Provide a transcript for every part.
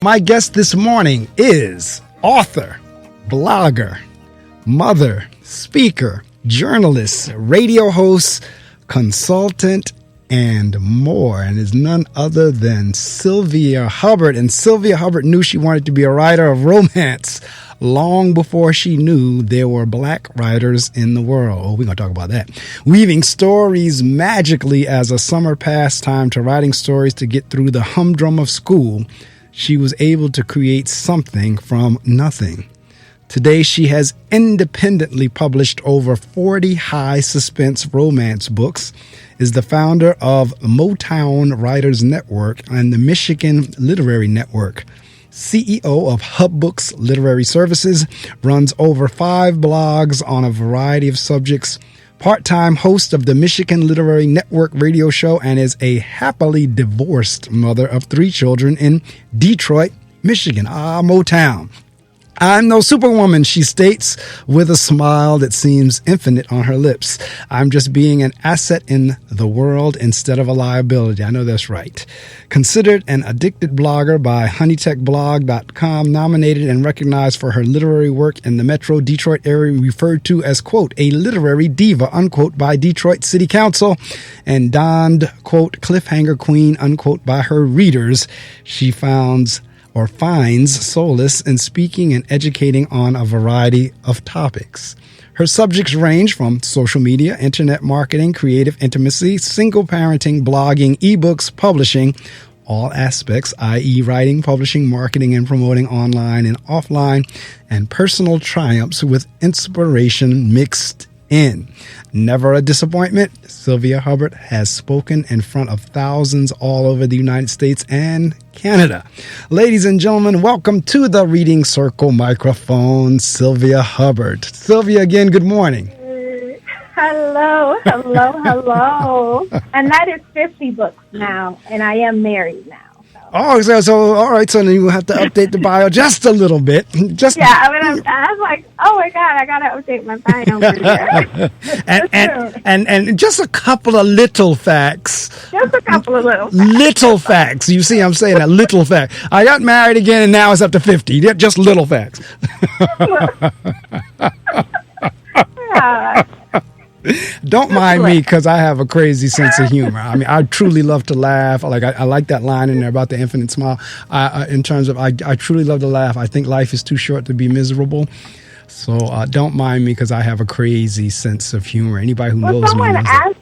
My guest this morning is author, blogger, mother, speaker, journalist, radio host, consultant, and more, and is none other than Sylvia Hubbard. And Sylvia Hubbard knew she wanted to be a writer of romance long before she knew there were black writers in the world. Oh, we're going to talk about that. Weaving stories magically as a summer pastime to writing stories to get through the humdrum of school, she was able to create something from nothing. Today, she has independently published over 40 high suspense romance books, is the founder of Motown Writers Network and the Michigan Literary Network, CEO of HubBooks Literary Services, runs over 5 blogs on a variety of subjects, part-time host of the Michigan Literary Network radio show, and is a happily divorced mother of 3 children in Detroit, Michigan. Motown. I'm no superwoman, she states with a smile that seems infinite on her lips. I'm just being an asset in the world instead of a liability. I know that's right. Considered an addicted blogger by honeytechblog.com, nominated and recognized for her literary work in the Metro Detroit area, referred to as, quote, a literary diva, unquote, by Detroit City Council, and donned, quote, Cliffhanger Queen, unquote, by her readers. She finds solace in speaking and educating on a variety of topics. Her subjects range from social media, internet marketing, creative intimacy, single parenting, blogging, ebooks, publishing, all aspects, i.e. writing, publishing, marketing, and promoting online and offline, and personal triumphs with inspiration mixed in. Never a disappointment, Sylvia Hubbard has spoken in front of thousands all over the United States and Canada. Ladies and gentlemen, welcome to the Reading Circle microphone, Sylvia Hubbard. Sylvia, again, good morning. Hello. And that is 50 books now, and I am married now. Oh, so all right. So then you have to update the bio just a little bit. I was like, oh my God, I gotta update my bio. and just a couple of little facts. Little facts. You see, I'm saying that little fact. I got married again, and now it's up to 50. Just little facts. Yeah. Don't mind me because I have a crazy sense of humor. I mean, I truly love to laugh. I like that line in there about the infinite smile. In terms of, I truly love to laugh. I think life is too short to be miserable. So don't mind me because I have a crazy sense of humor. Anybody who knows me knows that.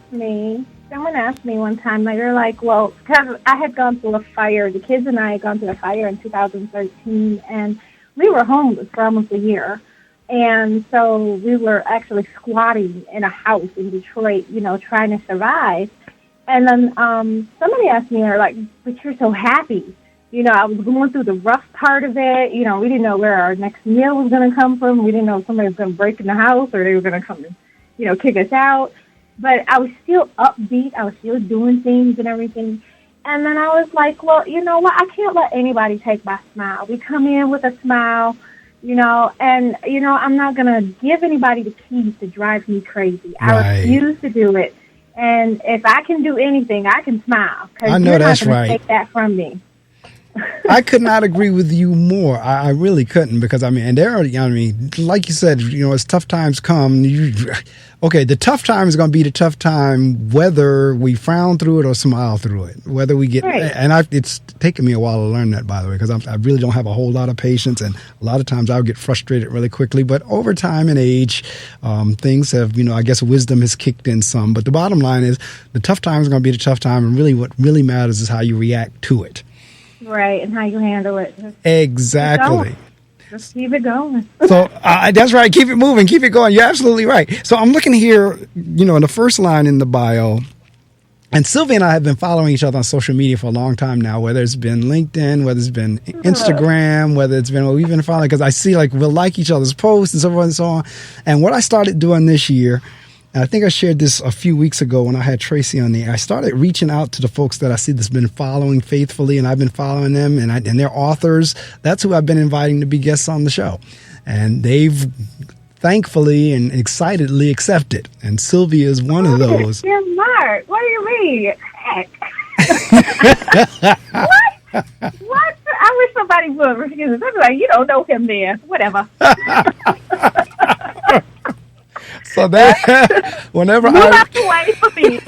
Someone asked me one time, they're like, well, because I had gone through a fire. The kids and I had gone through a fire in 2013, and we were homeless for almost a year. And so we were actually squatting in a house in Detroit, trying to survive. And then somebody asked me, they're like, but you're so happy. I was going through the rough part of it. We didn't know where our next meal was going to come from. We didn't know if somebody was going to break in the house or they were going to come and, kick us out. But I was still upbeat. I was still doing things and everything. And then I was like, well, you know what? I can't let anybody take my smile. We come in with a smile. I'm not going to give anybody the keys to drive me crazy. I refuse to do it. And if I can do anything, I can smile. I know that's right. Take that from me. I could not agree with you more. I really couldn't because, like you said, as tough times come, the tough time is going to be the tough time whether we frown through it or smile through it, whether we get, right. And it's taken me a while to learn that, by the way, because I really don't have a whole lot of patience, and a lot of times I'll get frustrated really quickly, but over time and age, things have, I guess wisdom has kicked in some, but the bottom line is the tough time is going to be the tough time, and really what really matters is how you react to it. Right, and how you handle it. Exactly. Just keep it going. So that's right. Keep it moving. Keep it going. You're absolutely right. So I'm looking here, in the first line in the bio, and Sylvia and I have been following each other on social media for a long time now, whether it's been LinkedIn, whether it's been Instagram, whether it's been, we've been following, because I see we'll like each other's posts and so forth and so on. And what I started doing this year, and I think I shared this a few weeks ago when I had Tracy on the air. I started reaching out to the folks that I see that's been following faithfully, and I've been following them, and they're authors. That's who I've been inviting to be guests on the show. And they've thankfully and excitedly accepted. And Sylvia is one of those. You're Mark. What do you mean? What? I was somebody will refuse it. I'm like, you don't know him then. Whatever. So that whenever Move out the way for me.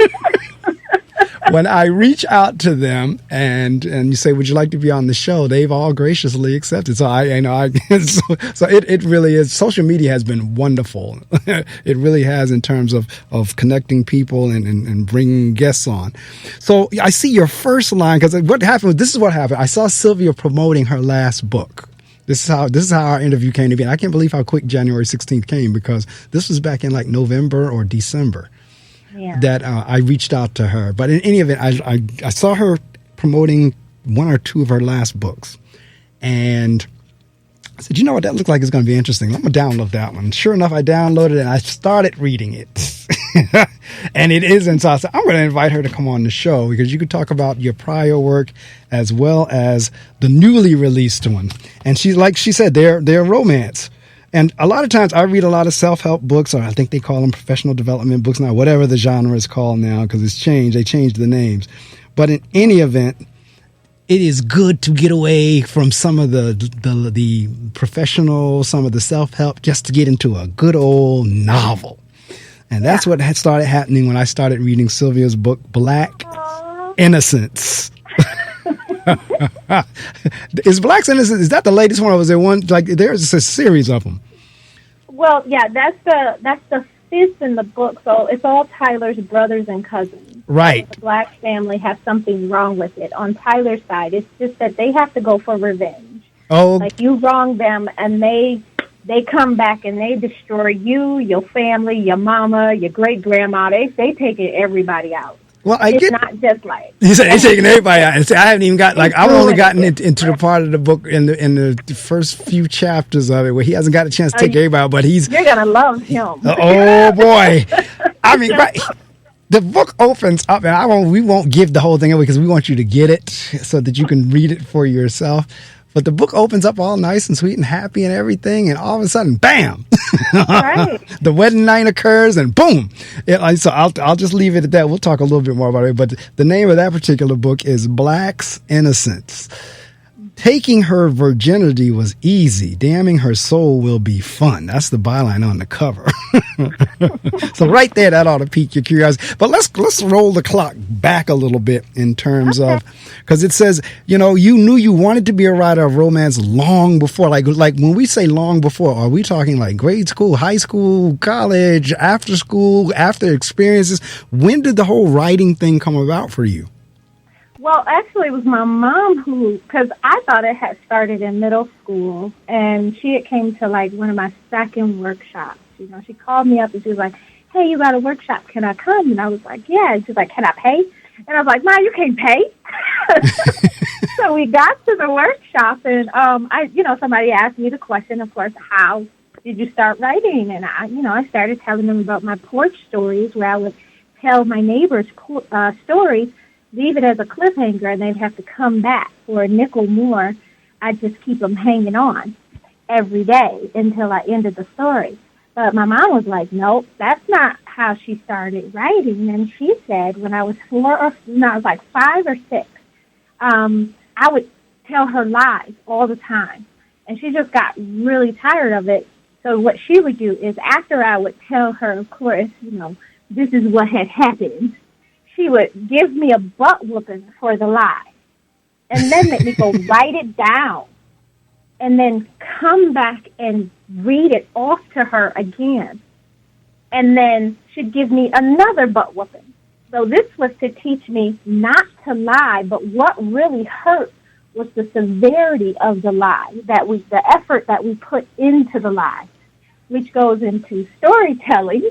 when I reach out to them and you say, "Would you like to be on the show?" They've all graciously accepted. So it really is. Social media has been wonderful. It really has in terms of connecting people and bringing guests on. So I see your first line, because what happened? This is what happened. I saw Sylvia promoting her last book. This is how our interview came to be. And I can't believe how quick January 16th came, because this was back in like November or December. Yeah. That I reached out to her. But in any event, I saw her promoting one or two of her last books. And I said, you know what, that looked like it's going to be interesting. I'm going to download that one. Sure enough, I downloaded it and I started reading it. And it is. And so I said, I'm going to invite her to come on the show, because you could talk about your prior work as well as the newly released one. And she said, they're romance. And a lot of times I read a lot of self-help books, or I think they call them professional development books now, whatever the genre is called now, because it's changed. They changed the names. But in any event, it is good to get away from some of the professional, some of the self-help, just to get into a good old novel. And that's what had started happening when I started reading Sylvia's book, Black Innocence. Is Black Innocence, is that the latest one, or was there one, like there's a series of them? Well, yeah, that's the fifth in the book. So it's all Tyler's brothers and cousins. Right. So the Black family has something wrong with it. On Tyler's side, it's just that they have to go for revenge. Oh, like you wronged them, and they come back and they destroy you, your family, your mama, your great grandma. They taking everybody out. Well, it's not just like you said. They're taking everybody out. See, I haven't even got I've only gotten into the part of the book in the first few chapters of it where he hasn't got a chance to take everybody out. But you're gonna love him. Oh boy! I mean, right. The book opens up, and we won't give the whole thing away because we want you to get it so that you can read it for yourself. But the book opens up all nice and sweet and happy and everything, and all of a sudden, bam! Right. The wedding night occurs, and boom! So I'll just leave it at that. We'll talk a little bit more about it. But the name of that particular book is Black's Innocence. Taking her virginity was easy. Damning her soul will be fun. That's the byline on the cover. So right there, that ought to pique your curiosity. But let's roll the clock back a little bit in terms of, because it says, you knew you wanted to be a writer of romance long before. Like when we say long before, are we talking like grade school, high school, college, after school, after experiences? When did the whole writing thing come about for you? Well, actually, it was my mom because I thought it had started in middle school, and she had came to, like, one of my second workshops. She called me up, and she was like, hey, you got a workshop, can I come? And I was like, yeah. And she's like, can I pay? And I was like, Ma, you can't pay. So we got to the workshop, and somebody asked me the question, of course, how did you start writing? And I started telling them about my porch stories, where I would tell my neighbors' stories, leave it as a cliffhanger, and they'd have to come back for a nickel more. I'd just keep them hanging on every day until I ended the story. But my mom was like, nope, that's not how she started writing. And she said when I was 5 or 6, I would tell her lies all the time. And she just got really tired of it. So what she would do is, after I would tell her, of course, this is what had happened, she would give me a butt whooping for the lie, and then make me go write it down, and then come back and read it off to her again. And then she'd give me another butt whooping. So this was to teach me not to lie, but what really hurt was the severity of the lie, the effort that we put into the lie, which goes into storytelling.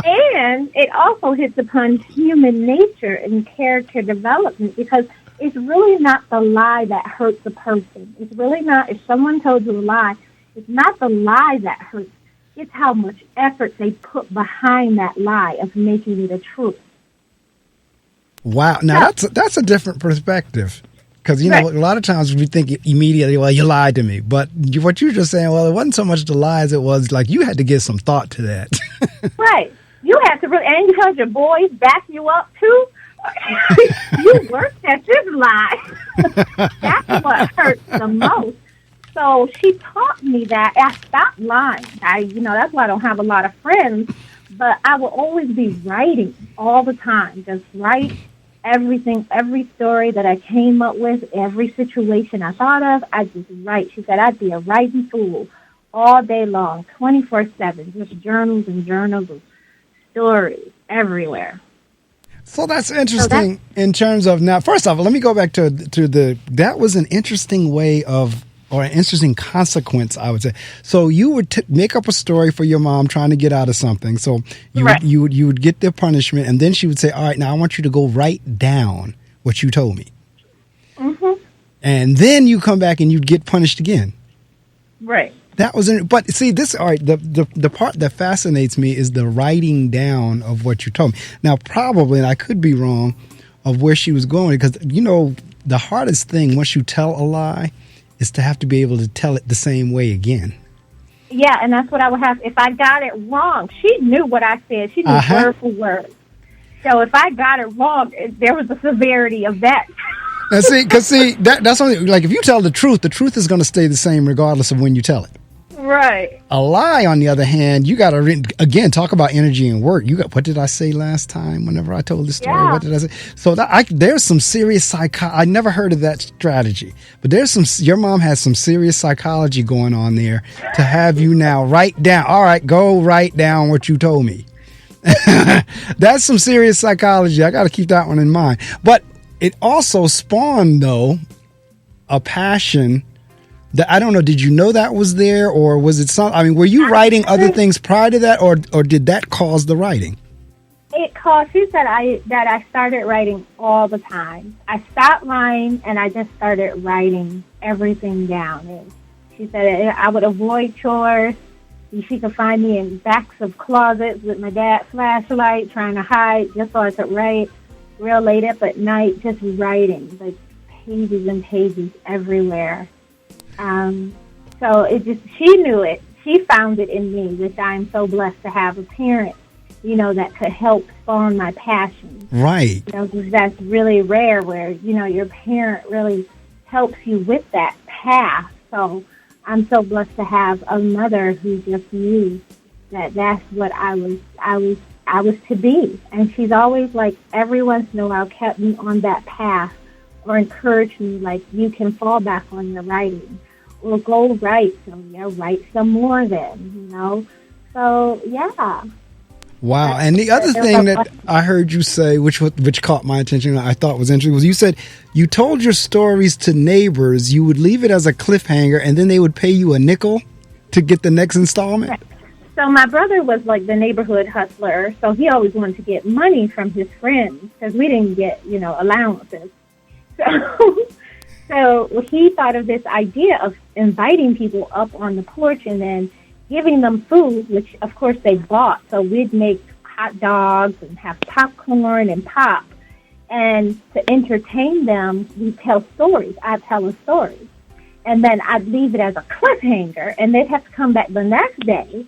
and it also hits upon human nature and character development, because it's really not the lie that hurts a person. It's really not, if someone told you a lie, it's not the lie that hurts. It's how much effort they put behind that lie of making it a truth. Wow. Now, that's a different perspective. Because, a lot of times we think immediately, well, you lied to me. But what you're just saying, well, it wasn't so much the lies, it was like you had to give some thought to that. Right. You have to really, and you had your boys back you up, too. You worked at this lie. That's what hurts the most. So she taught me that. I stopped lying. That's why I don't have a lot of friends. But I will always be writing all the time. Just write everything, every story that I came up with, every situation I thought of, I just write. She said I'd be a writing fool all day long, 24/7, just journals and journals of stories everywhere. So that's interesting in terms of, now, first off, let me go back to that was an interesting way of, or an interesting consequence, I would say. So you would make up a story for your mom trying to get out of something. So you would get the punishment, and then she would say, all right, now I want you to go write down what you told me. Mm-hmm. And then you come back and you'd get punished again. Right. That was, but see, this, all right, the part that fascinates me is the writing down of what you told me. Now, probably, and I could be wrong, of where she was going, because, the hardest thing once you tell a lie is to have to be able to tell it the same way again. Yeah, and that's what I would have. If I got it wrong, she knew what I said. She knew word for word. So if I got it wrong, there was the severity of that. Now, that's only, like, if you tell the truth is going to stay the same regardless of when you tell it. Right. A lie, on the other hand, you got to, again, talk about energy and work. What did I say last time whenever I told the story? Yeah. What did I say? So there's some serious I never heard of that strategy, but your mom has some serious psychology going on there to have you now write down. All right, go write down what you told me. That's some serious psychology. I got to keep that one in mind. But it also spawned, though, a passion that, I don't know, did you know that was there, or was it something? I mean, were you writing other things prior to that, or did that cause the writing? It caused, she said that I started writing all the time. I stopped lying and I just started writing everything down. And she said I would avoid chores. She could find me in backs of closets with my dad's flashlight, trying to hide just so I could write real late up at night, just writing, like pages and pages everywhere. So she knew it. She found it in me, which I'm so blessed to have a parent, that could help spawn my passion. Right. Because that's really rare where, your parent really helps you with that path. So I'm so blessed to have a mother who just knew that that's what I was to be. And she's always, like, every once in a while kept me on that path, or encouraged me, like, you can fall back on your writing, or go write. So, write some more then, So, yeah. Wow. And the other thing that I heard you say, which caught my attention, I thought was interesting, was you said you told your stories to neighbors, you would leave it as a cliffhanger, and then they would pay you a nickel to get the next installment? Right. So my brother was like the neighborhood hustler, so he always wanted to get money from his friends, because we didn't get, allowances. So he thought of this idea of inviting people up on the porch and then giving them food, which of course they bought. So we'd make hot dogs and have popcorn and pop. And to entertain them, we'd tell stories. I'd tell a story. And then I'd leave it as a cliffhanger, and they'd have to come back the next day.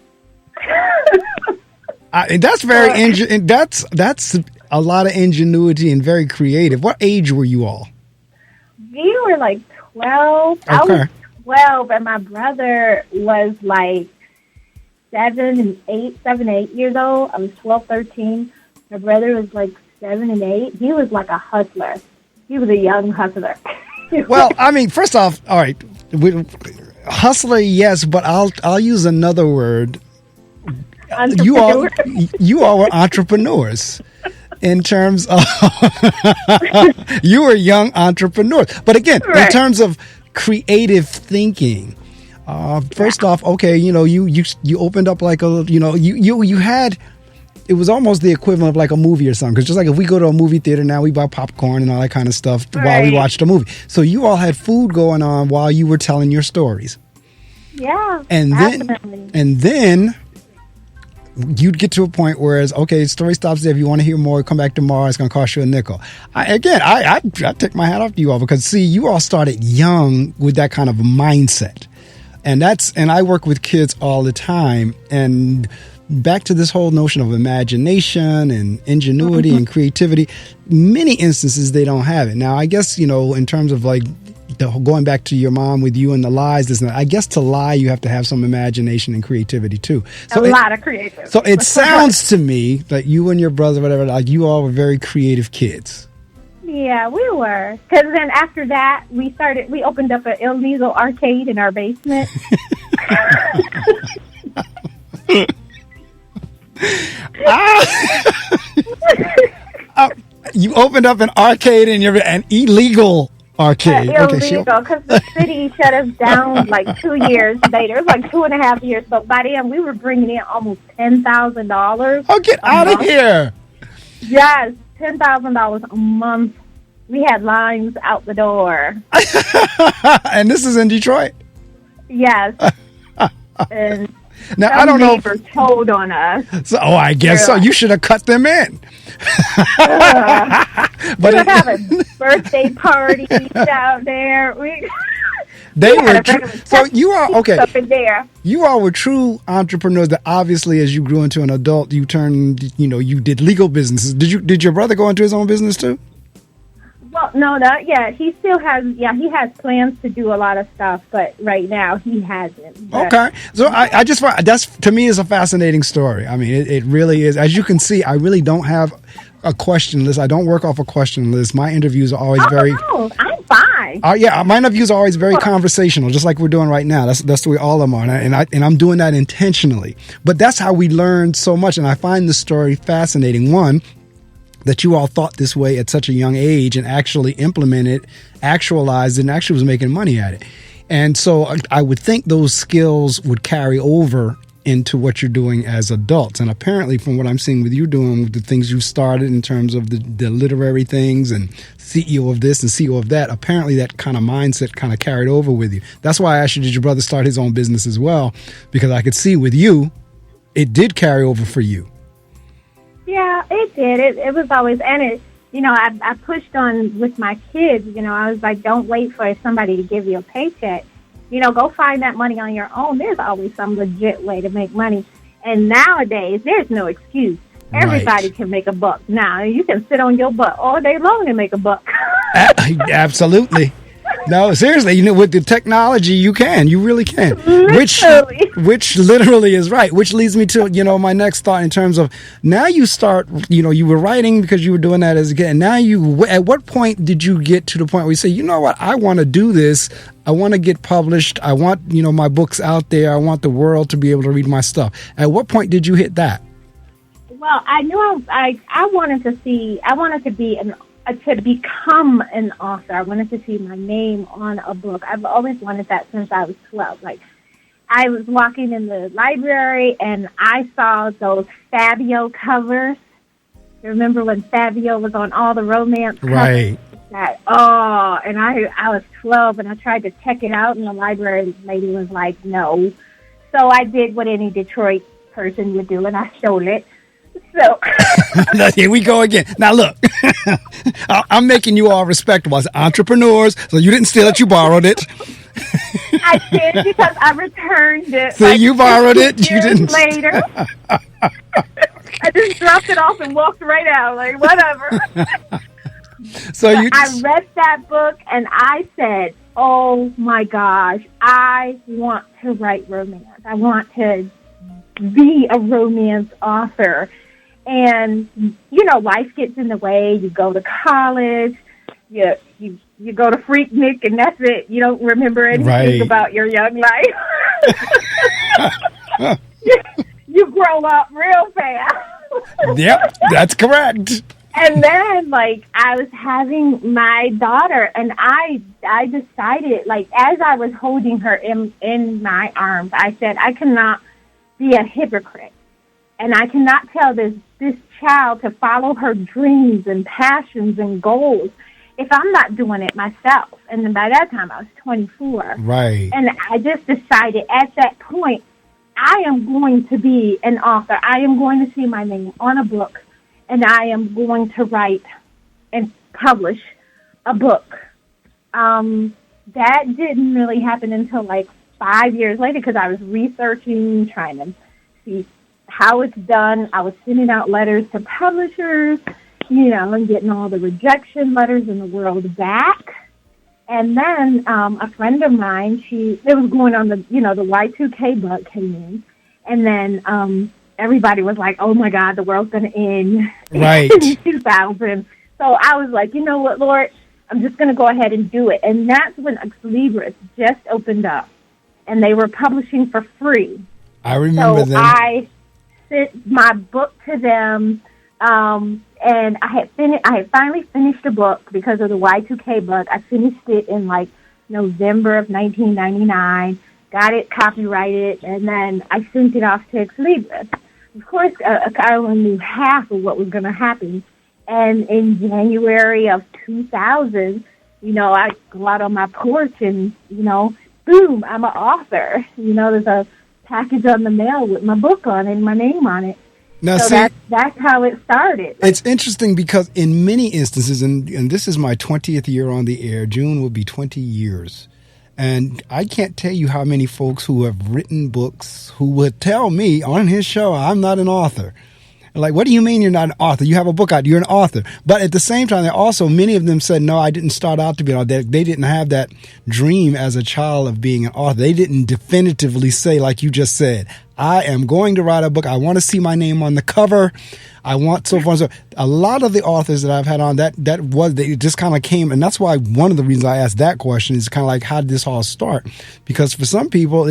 That's very that's a lot of ingenuity and very creative. What age were you all? We were like 12. Okay. I was 12, and my brother was like 7, 8 years old. I was 12, 13. My brother was like 7 and 8. He was like a hustler. He was a young hustler. Well, I mean, first off, all right, hustler, yes, but I'll use another word. You all were entrepreneurs. In terms of, you were young entrepreneurs. But again, in terms of creative thinking, first off, okay, you opened up like a, you had, it was almost the equivalent of like a movie or something. Because just like if we go to a movie theater now, we buy popcorn and all that kind of stuff while we watched a movie. So you all had food going on while you were telling your stories. Yeah, and then you'd get to a point where it's, okay, story stops there. If you want to hear more, come back tomorrow. It's going to cost you a nickel. I take my hat off to you all, because see, you all started young with that kind of mindset. And I work with kids all the time, and back to this whole notion of imagination and ingenuity and creativity, many instances they don't have it. Now, I guess, in terms of like going back to your mom with you and the lies, I guess to lie, you have to have some imagination and creativity too. So a lot of creativity. So it sounds to me that you and your brother, whatever, like you all were very creative kids. Yeah, we were. Because then after that, we opened up an illegal arcade in our basement. You opened up an arcade in an illegal arcade. Illegal, because the city shut us down like 2 years later. It was like 2.5 years. But by then, we were bringing in almost $10,000. Oh, get out of here. Yes, $10,000 a month. We had lines out the door. And this is in Detroit? Yes. And now, I don't know. Neighbors told on us. So, I guess so. You should have cut them in. But we were having birthday parties out there. They were so you are okay. Up in there. You all were true entrepreneurs. That obviously, as you grew into an adult, you turned. You did legal businesses. Did your brother go into his own business too? Well, no, not yet. He still has. Yeah, he has plans to do a lot of stuff, but right now he hasn't. Okay, so I just find that's to me is a fascinating story. I mean, it really is. As you can see, I really don't have a question list. I don't work off a question list. My interviews are always very. No, I'm fine. Yeah, my interviews are always very conversational, just like we're doing right now. That's the way all of them are, and I'm doing that intentionally. But that's how we learn so much, and I find the story fascinating. One, that you all thought this way at such a young age and actually implemented, actualized it, and actually was making money at it. And so I would think those skills would carry over into what you're doing as adults. And apparently from what I'm seeing with you doing, with the things you started in terms of the literary things and CEO of this and CEO of that, apparently that kind of mindset kind of carried over with you. That's why I asked you, did your brother start his own business as well? Because I could see with you, it did carry over for you. Yeah, it did. It was always, and I pushed on with my kids. I was like, don't wait for somebody to give you a paycheck. Go find that money on your own. There's always some legit way to make money. And nowadays, there's no excuse. Everybody can make a buck. Now, you can sit on your butt all day long and make a buck. Absolutely. No, seriously, with the technology, you really can. Literally. Which literally is right. Which leads me to, my next thought in terms of now you start, you were writing because you were doing that as a kid. And now at what point did you get to the point where you say, you know what, I want to do this. I want to get published. I want, my books out there. I want the world to be able to read my stuff. At what point did you hit that? Well, I knew I wanted to become an author. I wanted to see my name on a book. I've always wanted that since I was 12. Like, I was walking in the library and I saw those Fabio covers. You remember when Fabio was on all the romance covers? Right. And I was 12 and I tried to check it out and the library lady was like, no. So I did what any Detroit person would do and I stole it. So here we go again. Now look, I'm making you all respectable as entrepreneurs. So you didn't steal it; you borrowed it. I did because I returned it. So you borrowed it. You didn't. Later, I just dropped it off and walked right out. Like whatever. I read that book and I said, "Oh my gosh, I want to write romance. I want to be a romance author." And, life gets in the way. You go to college, you go to Freaknik, and that's it. You don't remember anything about your young life. you grow up real fast. Yep, that's correct. And then, I was having my daughter, and I decided, as I was holding her in my arms, I said, I cannot be a hypocrite. And I cannot tell this child to follow her dreams and passions and goals if I'm not doing it myself. And then by that time, I was 24. Right. And I just decided at that point, I am going to be an author. I am going to see my name on a book, and I am going to write and publish a book. That didn't really happen until 5 years later because I was researching, trying to see how it's done. I was sending out letters to publishers, and getting all the rejection letters in the world back. And then a friend of mine, it was going on the Y2K bug came in. And then everybody was like, oh, my God, the world's going to end in 2000. So I was like, you know what, Lord, I'm just going to go ahead and do it. And that's when Ex Libris just opened up. And they were publishing for free. I remember that. So I sent my book to them. And I had finally finished the book because of the Y2K bug. I finished it in November of 1999, got it copyrighted, and then I sent it off to Ex Libris. Of course, I only knew half of what was going to happen. And in January of 2000, I go out on my porch and, boom, I'm an author. There's a package on the mail with my book on it and my name on it. Now, so that's how it started. It's interesting because in many instances, and this is my 20th year on the air, June will be 20 years. And I can't tell you how many folks who have written books who would tell me on his show, I'm not an author. Like, what do you mean you're not an author? You have a book out, you're an author. But at the same time, many of them said, no, I didn't start out to be an author. They didn't have that dream as a child of being an author. They didn't definitively say, like you just said, I am going to write a book. I want to see my name on the cover. I want so forth and so. A lot of the authors that I've had on it just kind of came, and that's why one of the reasons I asked that question is kind of like, how did this all start? Because for some people,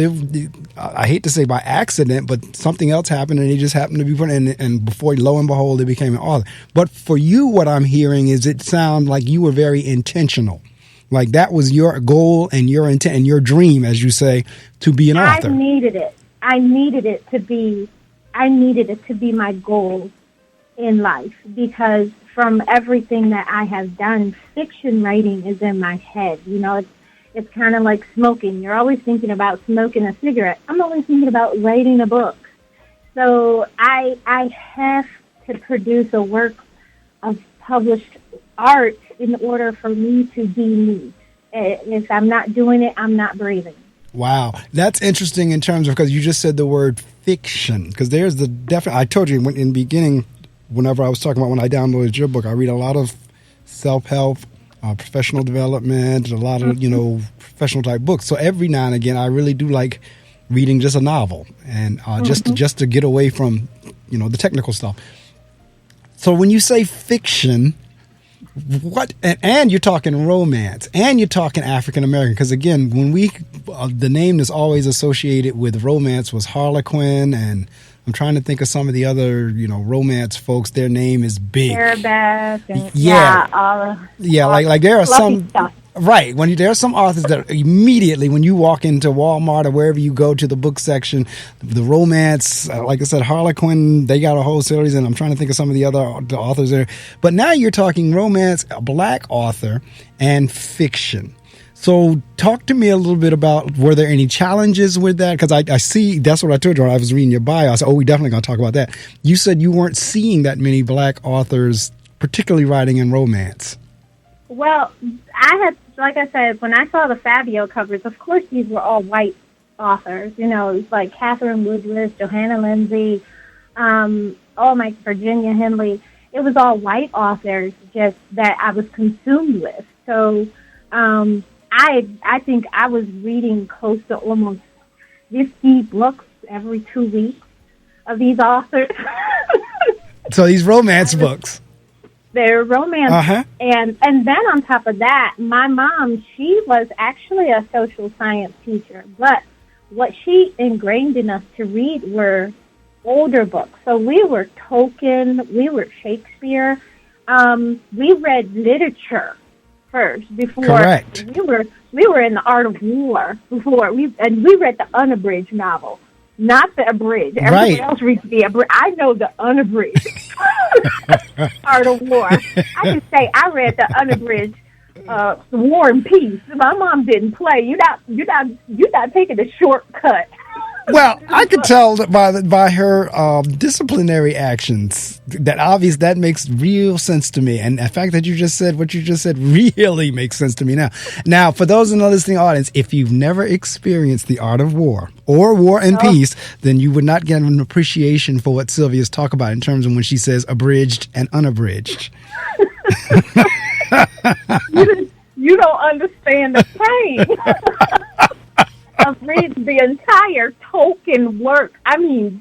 I hate to say by accident, but something else happened and they just happened to be put in, and before, lo and behold, they became an author. But for you, what I'm hearing is it sounds like you were very intentional. Like that was your goal and your intent and your dream, as you say, to be an author. I needed it to be my goal in life, because from everything that I have done, fiction writing is in my head. It's kind of like smoking. You're always thinking about smoking a cigarette. I'm always thinking about writing a book. So I have to produce a work of published art in order for me to be me. If I'm not doing it, I'm not breathing. Wow. That's interesting in terms of, because you just said the word fiction, because there's the definite, I told you in the beginning, whenever I was talking about when I downloaded your book, I read a lot of self-help, professional development, a lot of, professional type books. So every now and again, I really do like reading just a novel and just to get away from, the technical stuff. So when you say fiction, what, and you're talking romance and you're talking African American, because again, when the name that's always associated with romance was Harlequin, and I'm trying to think of some of the other, romance folks. Their name is big. Arabesque. Like there are some stuff. Right. There are some authors that immediately, when you walk into Walmart or wherever you go to the book section, the romance, like I said, Harlequin, they got a whole series, and I'm trying to think of some of the authors there. But now you're talking romance, a black author, and fiction. So talk to me a little bit about, were there any challenges with that? Because I see, that's what I told you when I was reading your bio. I said, we're definitely going to talk about that. You said you weren't seeing that many black authors, particularly writing in romance. Well, like I said, when I saw the Fabio covers, of course these were all white authors. It's like Catherine Woodruff, Johanna Lindsay, Virginia Henley. It was all white authors just that I was consumed with. So, I think I was reading close to almost 50 books every 2 weeks of these authors. So these romance books. They're romance. Uh-huh. And then on top of that, my mom, she was actually a social science teacher, but what she ingrained in us to read were older books. So we were Tolkien, we were Shakespeare. We read literature first before. Correct. We were in the art of war before we read the unabridged novel, not the abridged. Everyone else reads the abridged. I know the unabridged art of war. I can say I read the unabridged War and Peace. My mom didn't play. You're not taking the shortcut. Well, I could tell that by her disciplinary actions that makes real sense to me. And the fact that you just said what you just said really makes sense to me now. Now, for those in the listening audience, if you've never experienced the art of war or war and peace, then you would not get an appreciation for what Sylvia's talking about in terms of when she says abridged and unabridged. You don't understand the pain of reading the entire Tolkien work. I mean,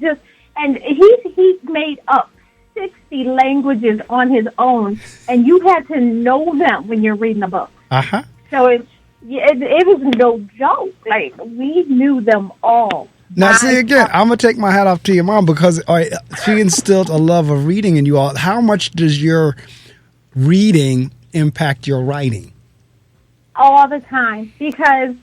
and he made up 60 languages on his own, and you had to know them when you're reading a book. Uh-huh. So it was no joke. Like, we knew them all. Now, see, again, I'm going to take my hat off to your mom because she instilled a love of reading in you all. How much does your reading impact your writing? All the time, because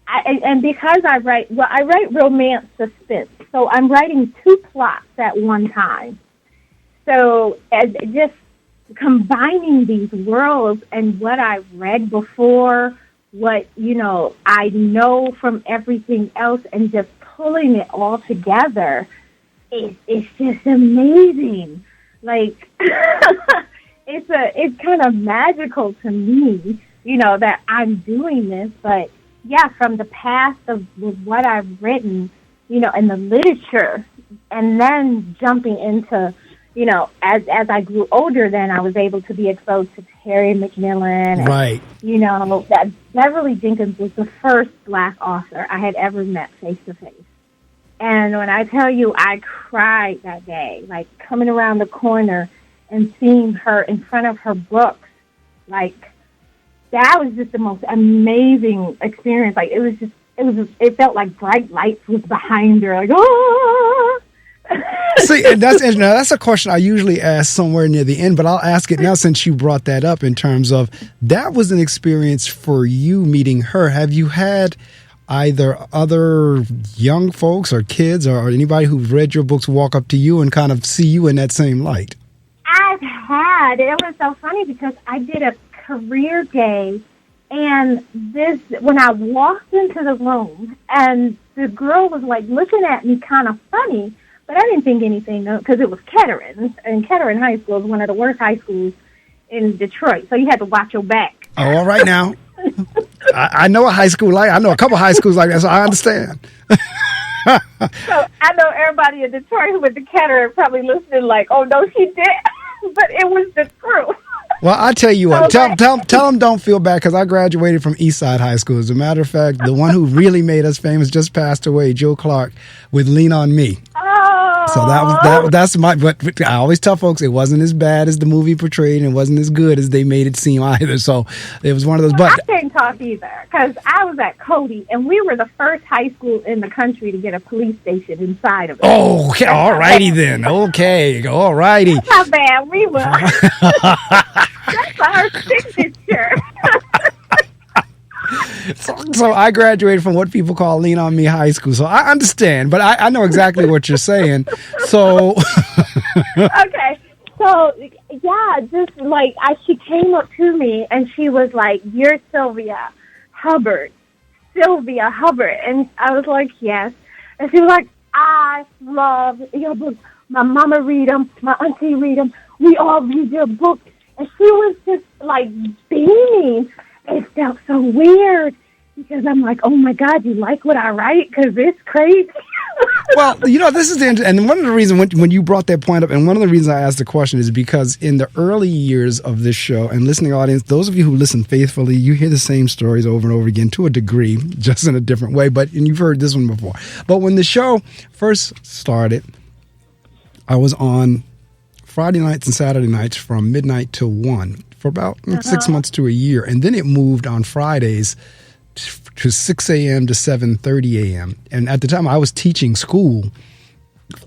I write romance suspense. So I'm writing 2 plots at one time. So just combining these worlds and what I've read before, what, I know from everything else, and just pulling it all together, it's just amazing. Like, it's kind of magical to me, that I'm doing this. But yeah, from the past of what I've written, and the literature, and then jumping into, as I grew older, then I was able to be exposed to Terry McMillan. Right. And, that Beverly Jenkins was the first Black author I had ever met face to face. And when I tell you, I cried that day, like coming around the corner and seeing her in front of her books, like, that was just the most amazing experience. Like, it felt like bright lights was behind her. Like, oh! See, that's a question I usually ask somewhere near the end, but I'll ask it now since you brought that up in terms of that was an experience for you meeting her. Have you had either other young folks or kids or anybody who's read your books walk up to you and kind of see you in that same light? I've had. It was so funny because I did a career day, and when I walked into the room, and the girl was like looking at me kind of funny, but I didn't think anything, because it was Kettering, and Kettering High School is one of the worst high schools in Detroit, so you had to watch your back. Oh, all right now. I know a high school I know a couple high schools like that, so I understand. So I know everybody in Detroit who went to Kettering probably listening like, oh, no, she did. But it was the truth. Well, I tell you what, tell them don't feel bad, because I graduated from Eastside High School. As a matter of fact, the one who really made us famous just passed away, Joe Clark, with Lean on Me. Oh. So that's my, but I always tell folks it wasn't as bad as the movie portrayed, and it wasn't as good as they made it seem either. So it was one of those. But I can't talk either, because I was at Cody, and we were the first high school in the country to get a police station inside of it. Oh, okay, all righty then. Okay, all righty. That's how bad we were. That's our signature. So I graduated from what people call Lean on Me High School. So I understand, but I know exactly what you're saying. So okay. So yeah, just like she came up to me and she was like, "You're Sylvia Hubbard." Sylvia Hubbard. And I was like, "Yes." And she was like, "I love your books. My mama read them. My auntie read them. We all read your books." And she was just like beaming. It felt so weird because I'm like, oh my God, you like what I write? Because it's crazy. Well, this is and one of the reasons when you brought that point up, and one of the reasons I asked the question is because in the early years of this show and listening audience, those of you who listen faithfully, you hear the same stories over and over again to a degree, just in a different way. And you've heard this one before. But when the show first started, I was on Friday nights and Saturday nights from midnight till 1 for about 6 months to a year. And then it moved on Fridays to 6 a.m. to 7:30 a.m. And at the time, I was teaching school,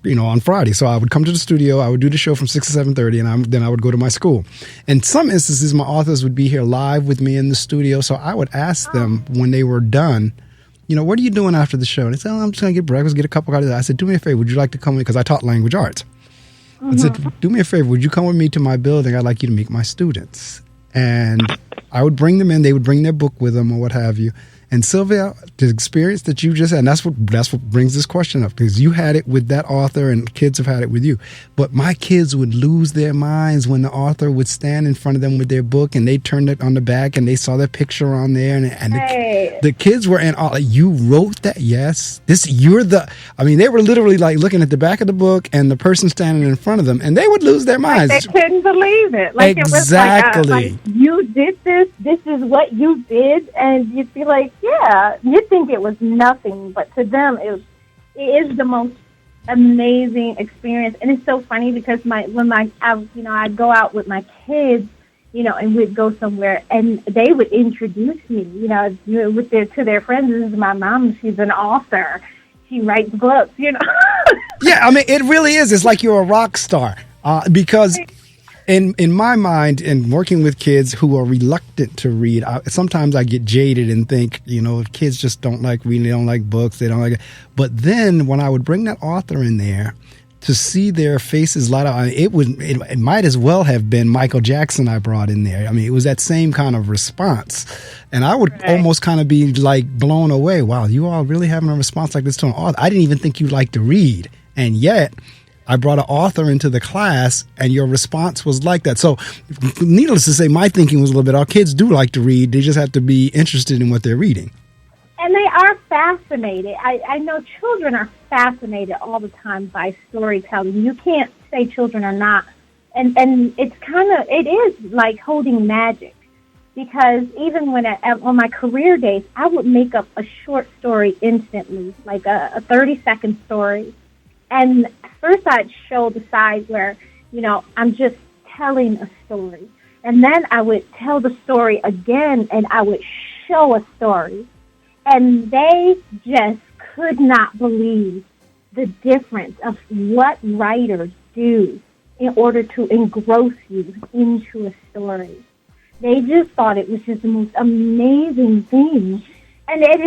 on Friday. So I would come to the studio, I would do the show from 6 to 7:30, and then I would go to my school. In some instances, my authors would be here live with me in the studio. So I would ask them when they were done, what are you doing after the show? And they said, I'm just going to get breakfast, get a cup of coffee. I said, do me a favor, would you like to come in? Because I taught language arts. I said, do me a favor, would you come with me to my building? I'd like you to meet my students. And I would bring them in. They would bring their book with them or what have you. And Sylvia, the experience that you just had, and that's what brings this question up, because you had it with that author and kids have had it with you. But my kids would lose their minds when the author would stand in front of them with their book and they turned it on the back and they saw their picture on there. And the kids were in awe. Like, you wrote that? Yes. They were literally like looking at the back of the book and the person standing in front of them, and they would lose their minds. Like they couldn't believe it. Like exactly. It was like you did this. This is what you did, and you'd be like, yeah. You think it was nothing, but to them, it is the most amazing experience. And it's so funny because I'd go out with my kids, and we'd go somewhere, and they would introduce me, to their friends. This is my mom. She's an author. She writes books. Yeah, it really is. It's like you're a rock star because. In my mind, in working with kids who are reluctant to read, sometimes I get jaded and think, kids just don't like reading, they don't like books, they don't like it. But then when I would bring that author in there to see their faces light up, it might as well have been Michael Jackson I brought in there. It was that same kind of response. And I would almost kind of be like blown away. Wow, you all really having a response like this to an author? I didn't even think you like to read. And yet I brought an author into the class, and your response was like that. So, needless to say, my thinking was a little bit, our kids do like to read. They just have to be interested in what they're reading. And they are fascinated. I know children are fascinated all the time by storytelling. You can't say children are not. And it is like holding magic. Because even when on my career days, I would make up a short story instantly, like a 30-second story. And first I'd show the side where, I'm just telling a story. And then I would tell the story again, and I would show a story. And they just could not believe the difference of what writers do in order to engross you into a story. They just thought it was just the most amazing thing. And it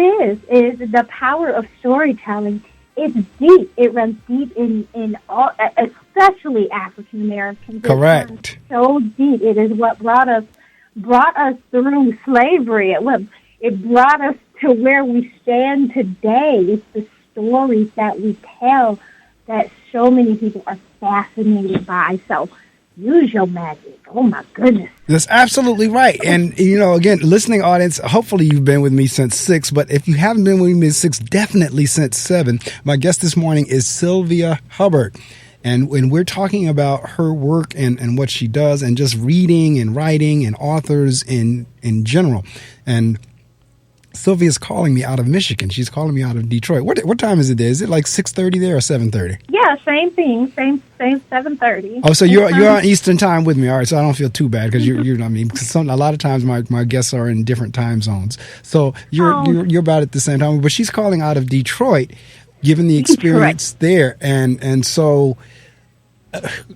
is the power of storytelling. It's deep. It runs deep in all, especially African Americans. Correct. So deep. It is what brought us through slavery. It brought us to where we stand today. It's the stories that we tell that so many people are fascinated by. So use your magic. Oh, my goodness. That's absolutely right. And, again, listening audience, hopefully you've been with me since 6, but if you haven't been with me since 6, definitely since 7. My guest this morning is Sylvia Hubbard. And when we're talking about her work and what she does and just reading and writing and authors in general. And Sylvia's calling me out of Michigan. She's calling me out of Detroit. What time is it there? Is it like 6:30 there or 7:30? Yeah, same thing. Same 7:30. Oh, so you're on Eastern time with me. All right, so I don't feel too bad because because a lot of times my guests are in different time zones. So you're about at the same time. But she's calling out of Detroit, given the experience there, and so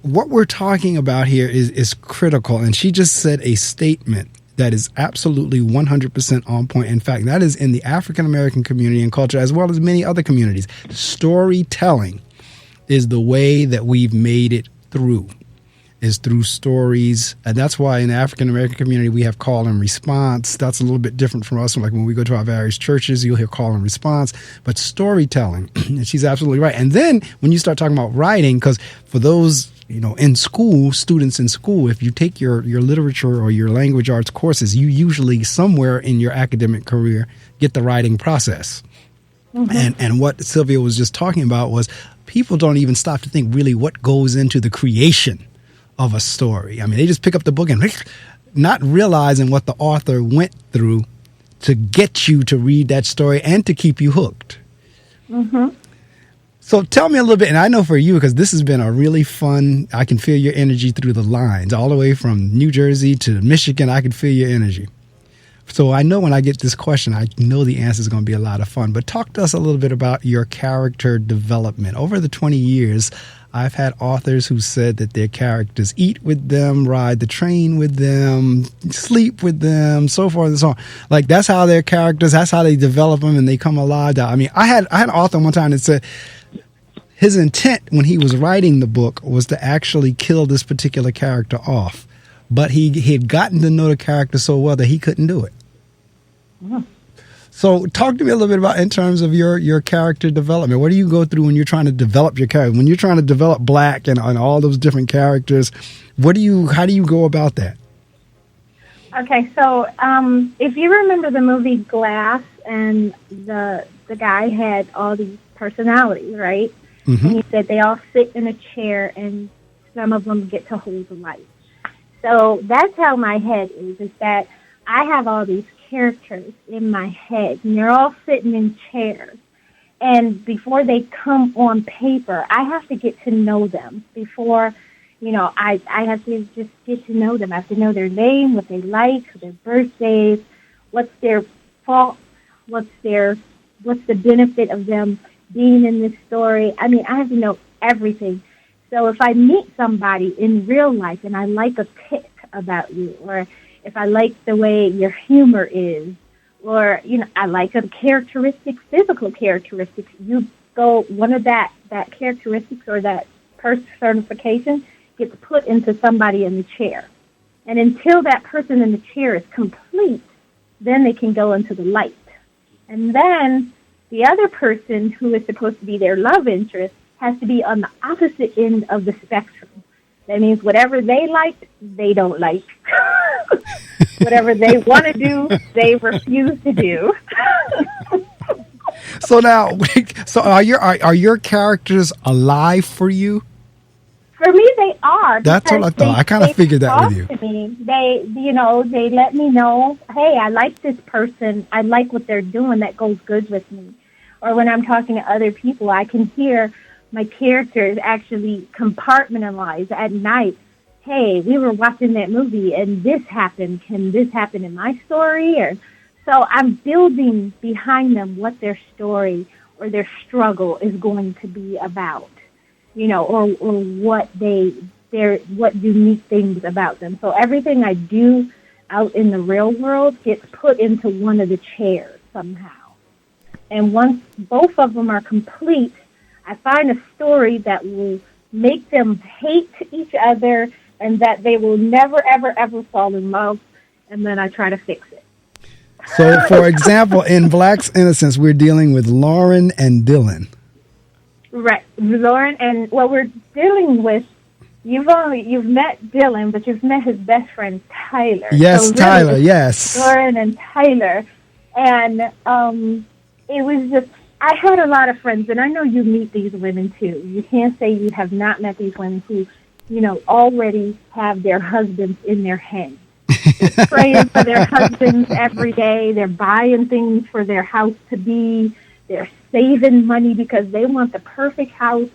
what we're talking about here is critical. And she just said a statement that is absolutely 100% on point. In fact, that is in the African American community and culture, as well as many other communities. Storytelling is the way that we've made it through, is through stories. And that's why in the African American community, we have call and response. That's a little bit different from us. Like when we go to our various churches, you'll hear call and response. But storytelling, and she's absolutely right. And then when you start talking about writing, because for those in school, students in school, if you take your literature or your language arts courses, you usually somewhere in your academic career get the writing process. Mm-hmm. And what Sylvia was just talking about was people don't even stop to think really what goes into the creation of a story. They just pick up the book and not realizing what the author went through to get you to read that story and to keep you hooked. Mm-hmm. So tell me a little bit, and I know for you, because this has been a really fun, I can feel your energy through the lines, all the way from New Jersey to Michigan, I can feel your energy. So I know when I get this question, I know the answer is going to be a lot of fun. But talk to us a little bit about your character development. Over the 20 years, I've had authors who said that their characters eat with them, ride the train with them, sleep with them, so forth and so on. Like, that's how their characters, that's how they develop them and they come alive. I had an author one time that said his intent when he was writing the book was to actually kill this particular character off. But he had gotten to know the character so well that he couldn't do it. Mm-hmm. So talk to me a little bit about in terms of your character development. What do you go through when you're trying to develop your character? When you're trying to develop Black and all those different characters, how do you go about that? Okay, so if you remember the movie Glass, and the guy had all these personalities, right? Mm-hmm. And he said they all sit in a chair and some of them get to hold the light. So that's how my head is that I have all these characters in my head, and they're all sitting in chairs. And before they come on paper, I have to get to know them before, I have to just get to know them. I have to know their name, what they like, their birthdays, what's their fault, what's the benefit of them being in this story. I mean, I have to know everything. So if I meet somebody in real life and I like a tick about you, or if I like the way your humor is, or, I like a physical characteristics, you go, one of that characteristics or that personification gets put into somebody in the chair. And until that person in the chair is complete, then they can go into the light. And then the other person who is supposed to be their love interest has to be on the opposite end of the spectrum. That means whatever they like, they don't like. Whatever they want to do, they refuse to do. So now, are your characters alive for you? For me, they are. That's what I thought. I kind of figured that with you. To me. They let me know, hey, I like this person. I like what they're doing. That goes good with me. Or when I'm talking to other people, I can hear my characters actually compartmentalize at night. Hey, we were watching that movie and this happened. Can this happen in my story? So I'm building behind them what their story or their struggle is going to be about, or what what unique things about them. So everything I do out in the real world gets put into one of the chairs somehow. And once both of them are complete, I find a story that will make them hate each other and that they will never, ever, ever fall in love, and then I try to fix it. So, for example, in Black's Innocence, we're dealing with Lauren and Dylan. Right. Lauren, and what we're dealing with, you've met Dylan, but you've met his best friend, Tyler. Yes, so Tyler, really, yes. Lauren and Tyler. And it was just, I had a lot of friends, and I know you meet these women, too. You can't say you have not met these women who, already have their husbands in their head. They're praying for their husbands every day. They're buying things for their house to be. They're saving money because they want the perfect house,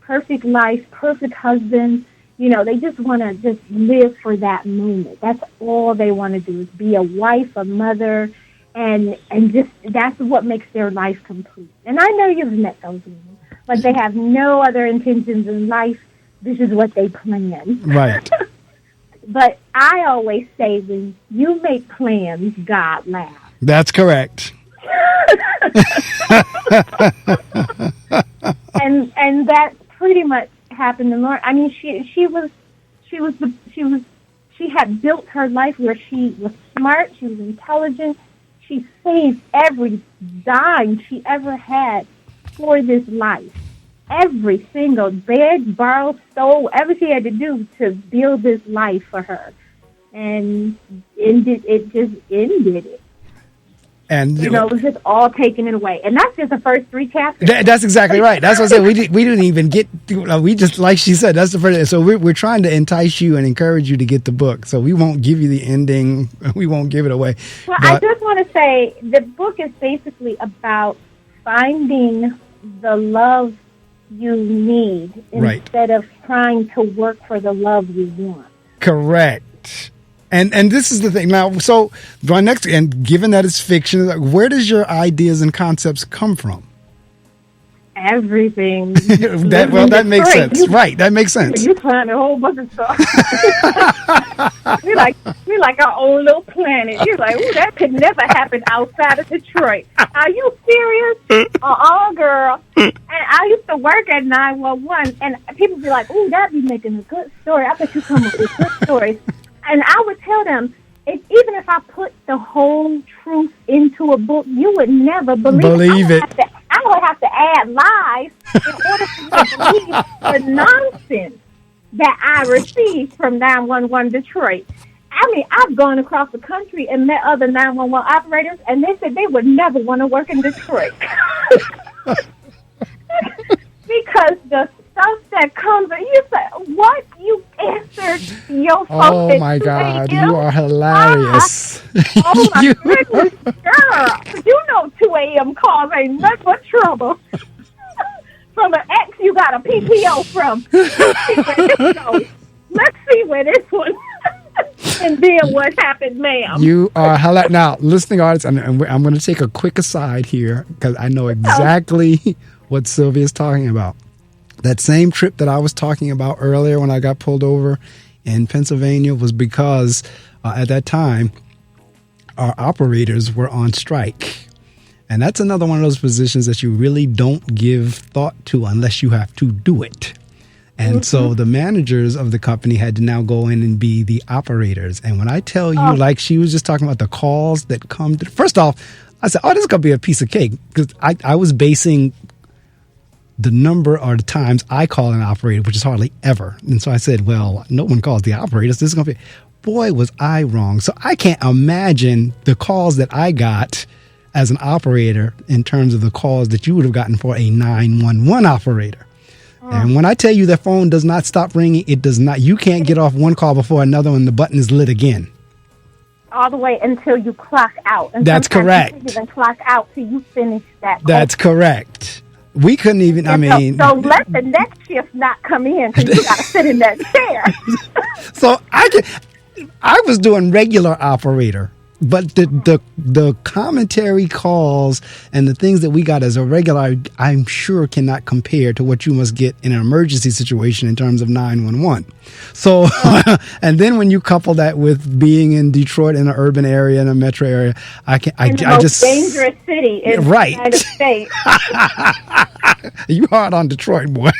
perfect life, perfect husband. They just want to just live for that moment. That's all they want to do is be a wife, a mother, and just that's what makes their life complete. And I know you've met those women, but they have no other intentions in life. This is what they plan. Right. But I always say when you make plans, God laughs. That's correct. and that pretty much happened to Lauren. I mean, she had built her life where she was smart, she was intelligent, she saved every dime she ever had for this life. Every single bed, borrow, stole, whatever she had to do to build this life for her. And it just ended it. And it was just all taken away. And that's just the first 3 chapters. That's exactly right. That's what I said. We didn't even get to, we just, like she said, that's the first. So we're trying to entice you and encourage you to get the book. So we won't give you the ending. We won't give it away. Well, I just want to say the book is basically about finding the love you need instead of trying to work for the love you want. Correct. And this is the thing now. So my next, and given that it's fiction, where does your ideas and concepts come from? Everything. That makes sense. Right. That makes sense. You plan a whole bunch of stuff. we're like our own little planet. You're like, ooh, that could never happen outside of Detroit. Are you serious? Girl. And I used to work at 911, and people be like, ooh, that'd be making a good story. I bet you come up with good stories. And I would tell them, even if I put the whole truth into a book, you would never believe it. I would have to add lies in order for you to believe the nonsense that I received from 911 Detroit. I mean, I've gone across the country and met other 911 operators, and they said they would never want to work in Detroit. Because the stuff that comes, and you say, what? You answered your phone. Oh, my God. You are hilarious. Oh, my goodness, girl. You know 2 a.m. calls ain't nothing but trouble. From an ex you got a PPO from. Let's see where this one and then what happened, ma'am. You are hilarious. Now, listening audience, I'm going to take a quick aside here because I know exactly what Sylvia is talking about. That same trip that I was talking about earlier when I got pulled over in Pennsylvania was because at that time, our operators were on strike. And that's another one of those positions that you really don't give thought to unless you have to do it. And so the managers of the company had to now go in and be the operators. And when I tell you, like she was just talking about the calls that come to, first off, I said, this is going to be a piece of cake. Because I was basing the number or the times I call an operator, which is hardly ever. And so I said, well, no one calls the operators. This is going to be, boy, was I wrong. So I can't imagine the calls that I got as an operator in terms of the calls that you would have gotten for a 911 operator. And when I tell you that phone does not stop ringing, it does not. You can't get off one call before another one. The button is lit again. All the way until you clock out. And that's correct. You even clock out till you finish that. That's correct. We couldn't even, so let the next shift not come in because you got to sit in that chair. So I was doing regular operator. But the commentary calls and the things that we got as a regular, I'm sure cannot compare to what you must get in an emergency situation in terms of 911. So, and then when you couple that with being in Detroit in an urban area, in a metro area, I most dangerous city in the United States. You hard on Detroit, boy.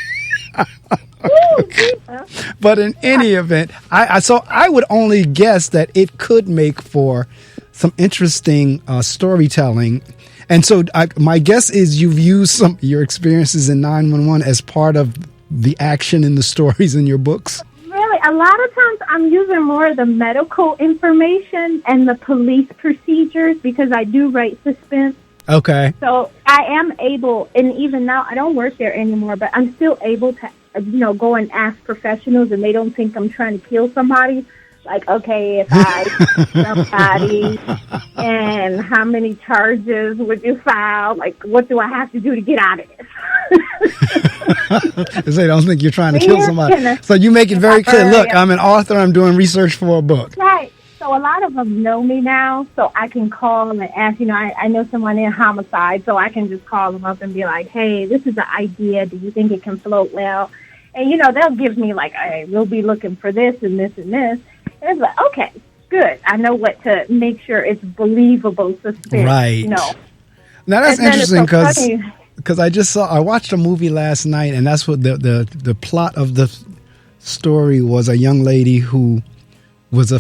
But in any event, I would only guess that it could make for some interesting storytelling. And so my guess is you've used some of your experiences in 911 as part of the action in the stories in your books. Really, a lot of times I'm using more of the medical information and the police procedures because I do write suspense. Okay. So I am able, and even now I don't work there anymore, but I'm still able to go and ask professionals and they don't think I'm trying to kill somebody. Like, okay, if I kill somebody and how many charges would you file? Like, what do I have to do to get out of this? They don't think you're trying to kill somebody. So you make it very clear. Look, I'm an author. I'm doing research for a book. Right. So a lot of them know me now, so I can call them and ask, I know someone in homicide, so I can just call them up and be like, hey, this is an idea. Do you think it can float well? And, they'll give me like, hey, we'll be looking for this and this and this. And it's like, okay, good. I know what to make sure it's believable suspense. Right. Now that's interesting because I watched a movie last night, and that's what the plot of the story was. A young lady who was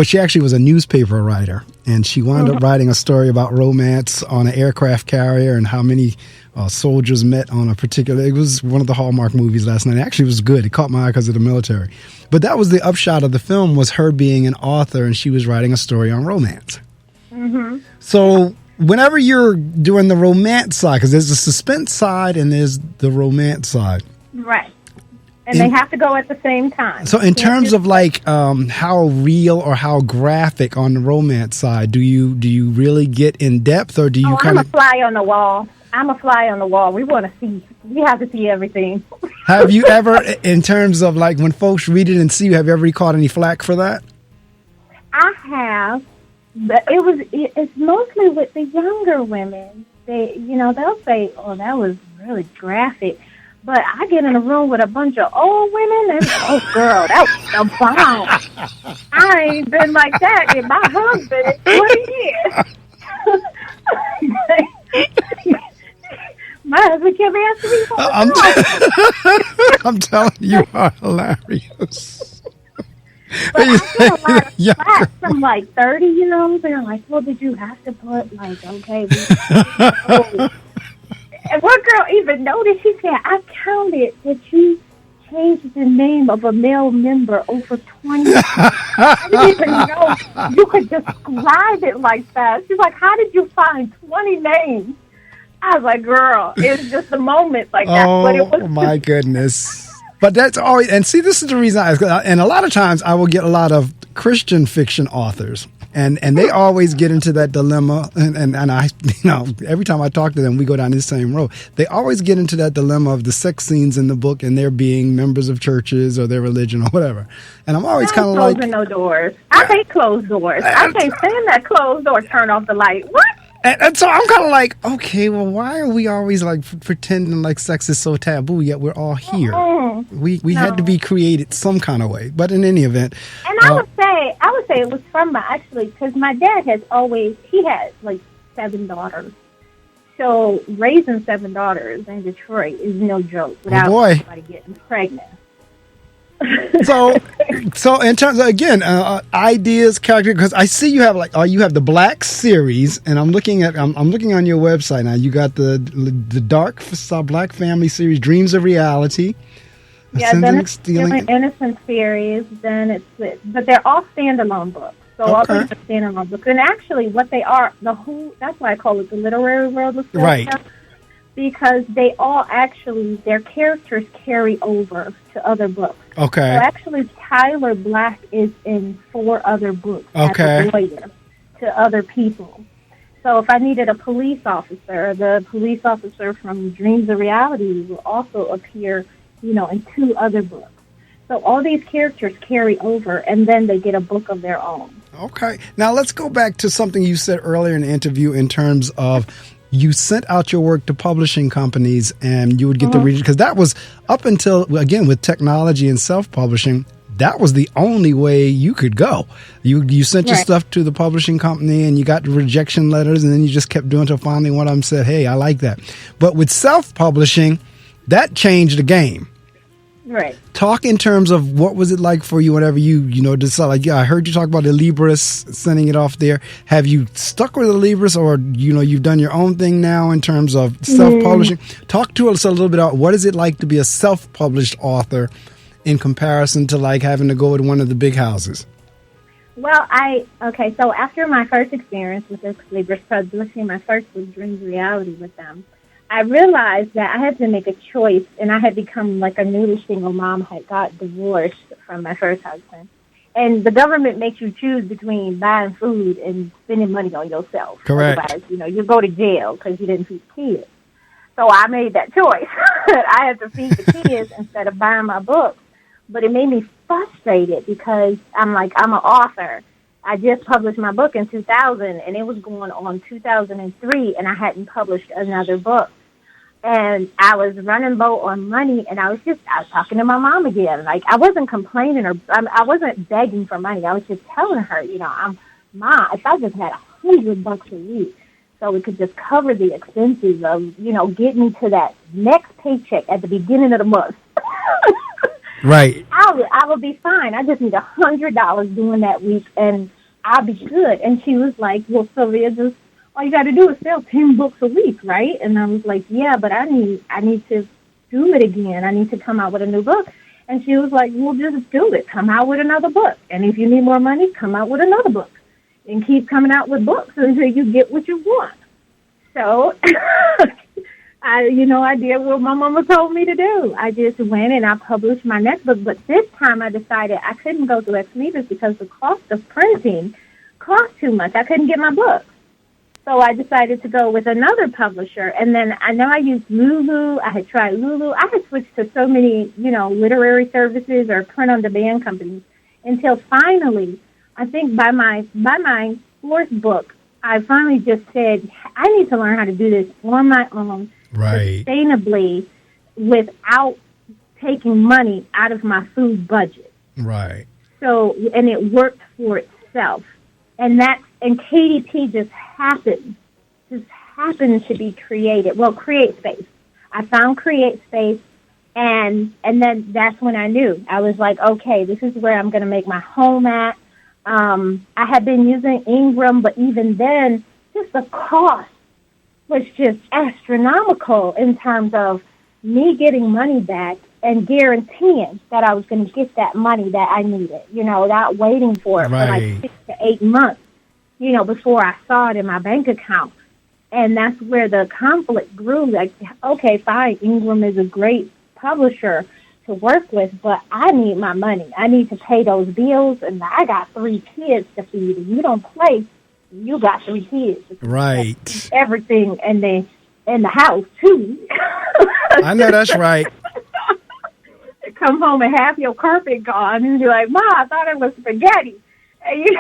she actually was a newspaper writer, and she wound up writing a story about romance on an aircraft carrier and how many soldiers met on a particular. It was one of the Hallmark movies last night. It actually was good. It caught my eye because of the military. But that was the upshot of the film, was her being an author and she was writing a story on romance. Mm-hmm. So whenever you're doing the romance side, because there's the suspense side and there's the romance side. Right. And they have to go at the same time. So in terms of like how real or how graphic on the romance side, do you really get in depth, or do you I'm a fly on the wall. I'm a fly on the wall. We want to see. We have to see everything. Have you ever, in terms of like when folks read it and see you, have you ever caught any flack for that? I have, but it's mostly with the younger women. They'll say, "Oh, that was really graphic." But I get in a room with a bunch of old women and, oh, girl, that was a bomb. I ain't been like that in my husband in 20 years. My husband kept asking me for I'm telling you, you are hilarious. But I get a lot of flack from like 30-year-olds. They're like, well, did you have to put like, okay. And one girl even noticed, she said, I counted that you changed the name of a male member over 20 times. I didn't even know you could describe it like that. She's like, how did you find 20 names? I was like, girl, it's just a moment. Like, that's what it was. Oh, my goodness. But that's always, and see, this is the reason and a lot of times I will get a lot of Christian fiction authors. And they always get into that dilemma, and I, every time I talk to them, we go down this same road. They always get into that dilemma of the sex scenes in the book and they're being members of churches or their religion or whatever. And I'm always kind of like... closing no doors. I hate closed doors. I can't stand that closed door, turn off the light. What? And so I'm kind of like, okay, well, why are we always like pretending like sex is so taboo, yet we're all here? We had to be created some kind of way. But in any event... And I would say it was from because my dad he had like 7 daughters. So raising 7 daughters in Detroit is no joke without somebody getting pregnant. So in terms of, again, ideas, character, because I see you have you have the Black series, and I'm looking on your website now. You got the Dark Black Family series, Dreams of Reality. Yeah, then it's an Innocent series. But they're all standalone books. So all these are standalone books, and actually, what they are, that's why I call it the literary world of fiction. Right. Because they all their characters carry over to other books. Okay. So actually, Tyler Black is in 4 other books as a lawyer to other people. So if I needed a police officer, the police officer from Dreams of Reality will also appear, in 2 other books. So all these characters carry over, and then they get a book of their own. Okay. Now let's go back to something you said earlier in the interview in terms of you sent out your work to publishing companies and you would get the readers, because that was up until, again, with technology and self-publishing, that was the only way you could go. You sent your stuff to the publishing company and you got the rejection letters, and then you just kept doing until finally one of them said, hey, I like that. But with self-publishing, that changed the game. Right. Talk in terms of what was it like for you whenever you decide, I heard you talk about the Libris, sending it off there. Have you stuck with the Libris, or, you've done your own thing now in terms of self-publishing? Talk to us a little bit about what is it like to be a self-published author in comparison to like having to go with one of the big houses. Well, so after my first experience with this Libris publishing, my first was Dreams Reality with them, I realized that I had to make a choice, and I had become like a newly single mom, had got divorced from my first husband. And the government makes you choose between buying food and spending money on yourself. Correct. Otherwise, you go to jail because you didn't feed the kids. So I made that choice. I had to feed the kids instead of buying my books. But it made me frustrated because I'm an author. I just published my book in 2000, and it was going on 2003, and I hadn't published another book. And I was running low on money, and I was talking to my mom again. Like, I wasn't complaining I wasn't begging for money. I was just telling her, Mom, if I just had $100 a week, so it could just cover the expenses of, get me to that next paycheck at the beginning of the month. Right. I will be fine. I just need $100 doing that week, and I'll be good. And she was like, well, Sylvia, all you got to do is sell 10 books a week, right? And I was like, yeah, but I need to do it again. I need to come out with a new book. And she was like, well, just do it. Come out with another book. And if you need more money, come out with another book. And keep coming out with books until you get what you want. So I did what my mama told me to do. I just went and I published my next book. But this time I decided I couldn't go through Ex Libris because the cost of printing cost too much. I couldn't get my books. So I decided to go with another publisher. And then I know I used Lulu. I had tried Lulu. I had switched to so many, literary services or print-on-demand companies until finally, I think by my 4th book, I finally just said, I need to learn how to do this on my own, sustainably, without taking money out of my food budget. Right. So, and it worked for itself. And KDP just happened to be created. Well, Create Space. I found Create Space, And then that's when I knew. I was like, okay, this is where I'm going to make my home at. I had been using Ingram, but even then, just the cost was just astronomical in terms of me getting money back and guaranteeing that I was going to get that money that I needed, without waiting for it for like 6 to 8 months, before I saw it in my bank account. And that's where the conflict grew. Like, okay, fine, Ingram is a great publisher to work with, but I need my money. I need to pay those bills, and I got 3 kids to feed. And you don't play, you got 3 kids. Right. Everything in the house too. I know that's right. Come home and have your carpet gone, and you're like, "Ma, I thought it was spaghetti." And you're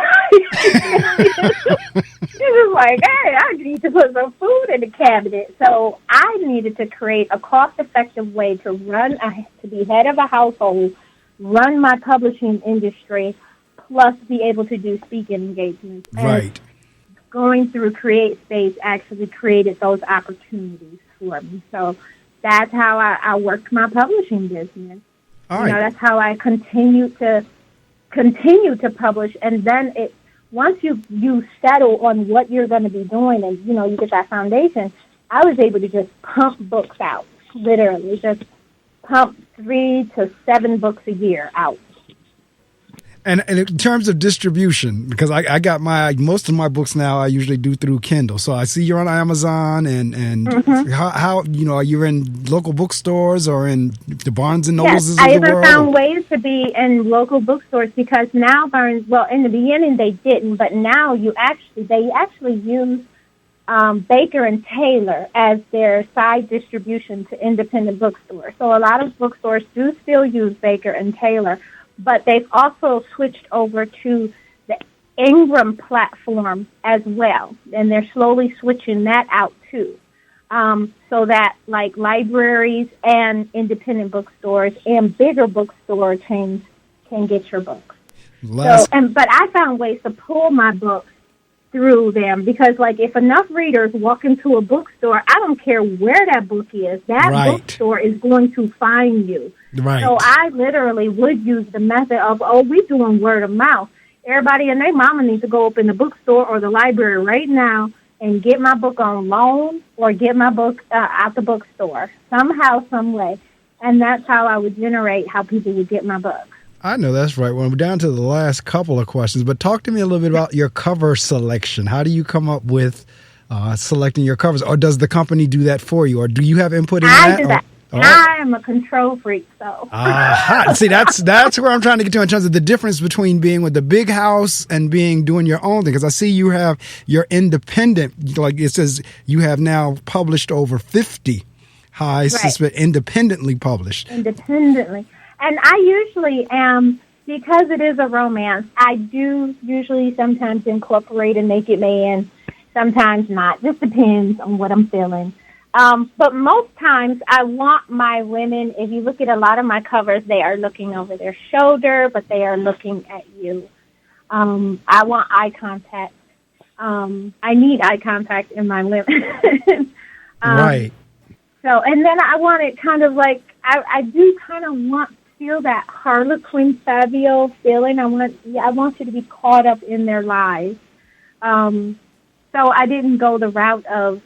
just like, "Hey, I need to put some food in the cabinet." So I needed to create a cost-effective way to be head of a household, run my publishing industry, plus be able to do speaking engagements. Right. And going through Create Space actually created those opportunities for me. So that's how I worked my publishing business. All right. That's how I continue to publish. And then once you settle on what you're going to be doing, and you get that foundation, I was able to just pump books out, literally just pump 3 to 7 books a year out. And in terms of distribution, because I got most of my books now, I usually do through Kindle. So I see you're on Amazon, and how are you in local bookstores or in the Barnes and Nobles of the world? Yes, I found ways to be in local bookstores, because now in the beginning they didn't, but now they actually use Baker and Taylor as their side distribution to independent bookstores. So a lot of bookstores do still use Baker and Taylor, but they've also switched over to the Ingram platform as well, and they're slowly switching that out too, so that like libraries and independent bookstores and bigger bookstore chains can get your books. But I found ways to pull my books through them, because like if enough readers walk into a bookstore, I don't care where that book is, that bookstore is going to find you. Right. So I literally would use the method of, we're doing word of mouth. Everybody and their mama needs to go up in the bookstore or the library right now and get my book on loan or get my book out the bookstore somehow, some way. And that's how I would generate how people would get my book. I know that's right. Well, we're down to the last couple of questions, but talk to me a little bit about your cover selection. How do you come up with selecting your covers, or does the company do that for you, or do you have input in that? I do that. I am a control freak, so. See, that's where I'm trying to get to in terms of the difference between being with the big house and doing your own thing. Because I see you have your independent, like it says, you have now published over 50 independently published. Independently. And I usually am, because it is a romance, I do usually sometimes incorporate a naked man, sometimes not. Just depends on what I'm feeling. But most times I want my women, if you look at a lot of my covers, they are looking over their shoulder, but they are looking at you. I want eye contact. I need eye contact in my women. Right. So, and then I want it kind of like, I do kind of feel that Harlequin Fabio feeling. I want you to be caught up in their lives. So I didn't go the route of,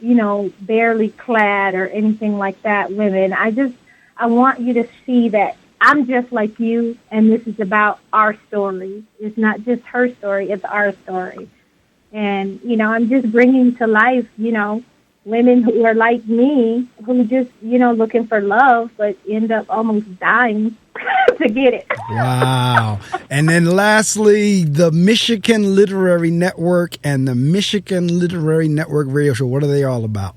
barely clad or anything like that women. I want you to see that I'm just like you, and this is about our story. It's not just her story, it's our story. And, I'm just bringing to life, women who are like me, who just, looking for love, but end up almost dying to get it. Wow. And then lastly, the Michigan Literary Network and the Michigan Literary Network radio show. What are they all about?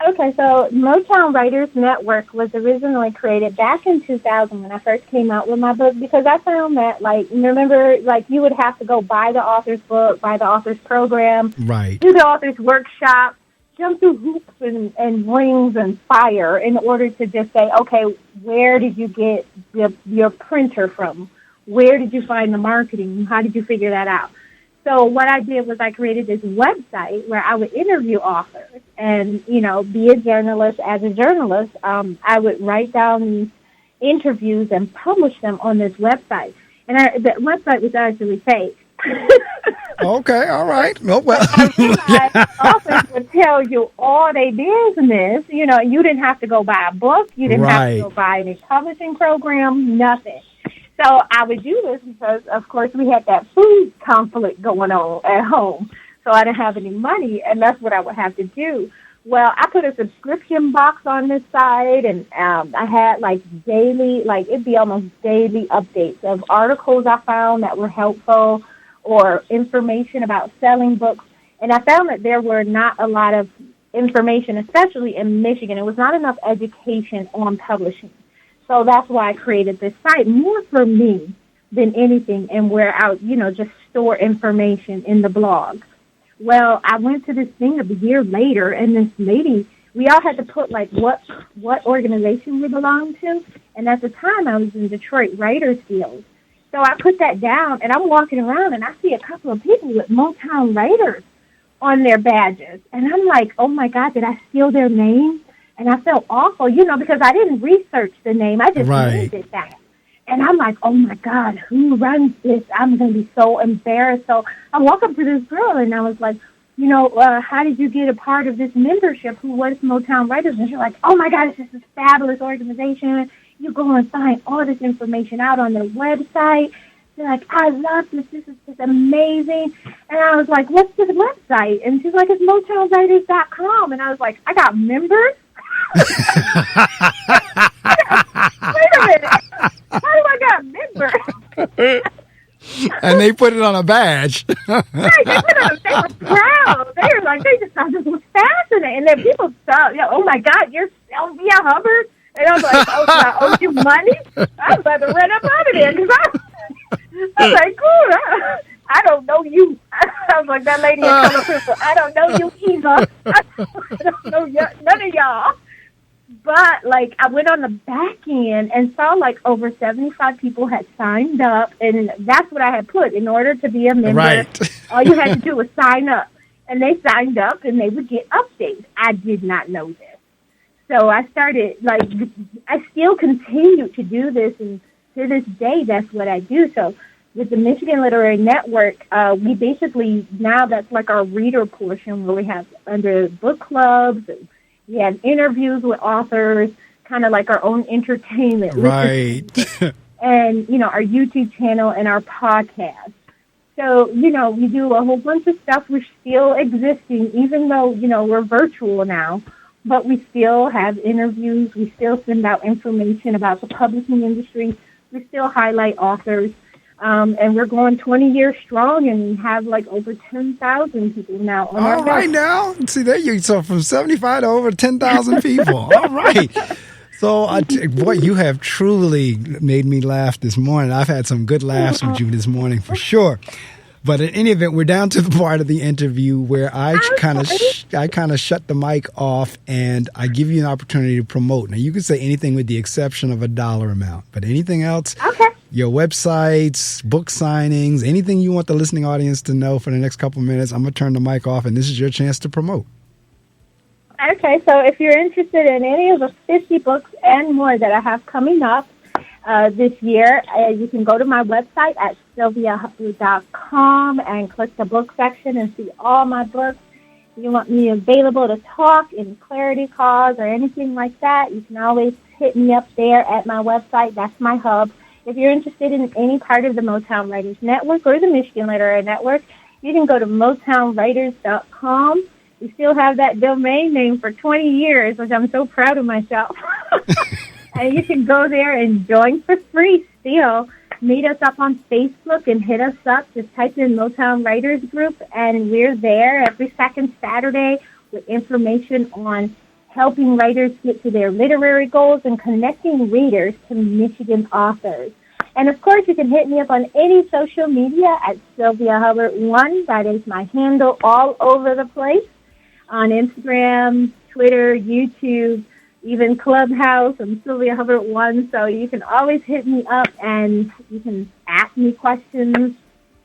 Okay, so Motown Writers Network was originally created back in 2000 when I first came out with my book, because I found that, remember, you would have to go buy the author's book, buy the author's program, right, do the author's workshop, jump through hoops and rings and fire in order to just say, okay, where did you get your printer from? Where did you find the marketing? How did you figure that out? So what I did was I created this website where I would interview authors and, be a journalist. As a journalist, I would write down interviews and publish them on this website. And the website was actually fake. Okay, all right. No, well. Authors would tell you all their business. You know, you didn't have to go buy a book. You didn't have to go buy any publishing program, nothing. So I would do this because, of course, we had that food conflict going on at home. So I didn't have any money, and that's what I would have to do. Well, I put a subscription box on this site, and I had, like, daily, like, it'd be almost daily updates of articles I found that were helpful or information about selling books. And I found that there were not a lot of information, especially in Michigan. It was not enough education on publishing. So that's why I created this site, more for me than anything, and where I, you know, just store information in the blog. Well, I went to this thing a year later, and this lady, we all had to put, like, what organization we belonged to. And at the time, I was in Detroit Writers Guild. So I put that down, and I'm walking around, and I see a couple of people with Motown writers on their badges. And I'm like, oh, my God, did I steal their name? And I felt awful, you know, because I didn't research the name. I just named it that. And I'm like, oh, my God, who runs this? I'm going to be so embarrassed. So I walk up to this girl, and I was like, you know, how did you get a part of this membership? Who was Motown Writers? And she's like, oh, my God, it's just a fabulous organization. You go and find all this information out on their website. They're like, I love this. This is just amazing. And I was like, what's this website? And she's like, it's MotownWriters.com. And I was like, I got members? Wait a minute. How do I got members? And they put it on a badge. Right, they were proud. They were like, they just thought this was fascinating. And then people thought, oh my God, you're Sylvia Hubbard? And I was like, oh, I owe you money? I was about to run up out of there because I was like, cool, I don't know you. I was like, that lady in color purple, I don't know you either. I don't know none of y'all. But, like, I went on the back end and saw, like, over 75 people had signed up, and that's what I had put. In order to be a member, all you had to do was sign up. And they signed up, and they would get updates. I did not know this. So I started, like, I still continue to do this, and to this day, that's what I do. So with the Michigan Literary Network, we basically, now that's like our reader portion where we have under book clubs, and we have interviews with authors, kind of like our own entertainment. Right. And, you know, our YouTube channel and our podcast. So, you know, we do a whole bunch of stuff. We're still existing, even though, you know, we're virtual now. But we still have interviews. We still send out information about the publishing industry. We still highlight authors. And we're going 20 years strong, and we have like over 10,000 people now on our All right, now. See, there you so from 75 to over 10,000 people. All right. So, boy, you have truly made me laugh this morning. I've had some good laughs with you this morning for sure. But in any event, we're down to the part of the interview where I kind of shut the mic off and I give you an opportunity to promote. Now, you can say anything with the exception of a dollar amount, but anything else, your websites, book signings, anything you want the listening audience to know for the next couple of minutes, I'm going to turn the mic off, and this is your chance to promote. Okay, so if you're interested in any of the 50 books and more that I have coming up this year, you can go to my website at sylviahubbard.com and click the book section and see all my books. If you want me available to talk in clarity calls or anything like that, you can always hit me up there at my website. That's my hub. If you're interested in any part of the Motown Writers Network or the Michigan Literary Network, you can go to MotownWriters.com. We still have that domain name for 20 years, which I'm so proud of myself. And you can go there and join for free still. Meet us up on Facebook and hit us up. Just type in Motown Writers Group, and we're there every second Saturday with information on helping writers get to their literary goals and connecting readers to Michigan authors. And, of course, you can hit me up on any social media at Sylvia Hubbard 1. That is my handle all over the place. On Instagram, Twitter, YouTube, even Clubhouse. I'm Sylvia Hubbard 1, so you can always hit me up and you can ask me questions,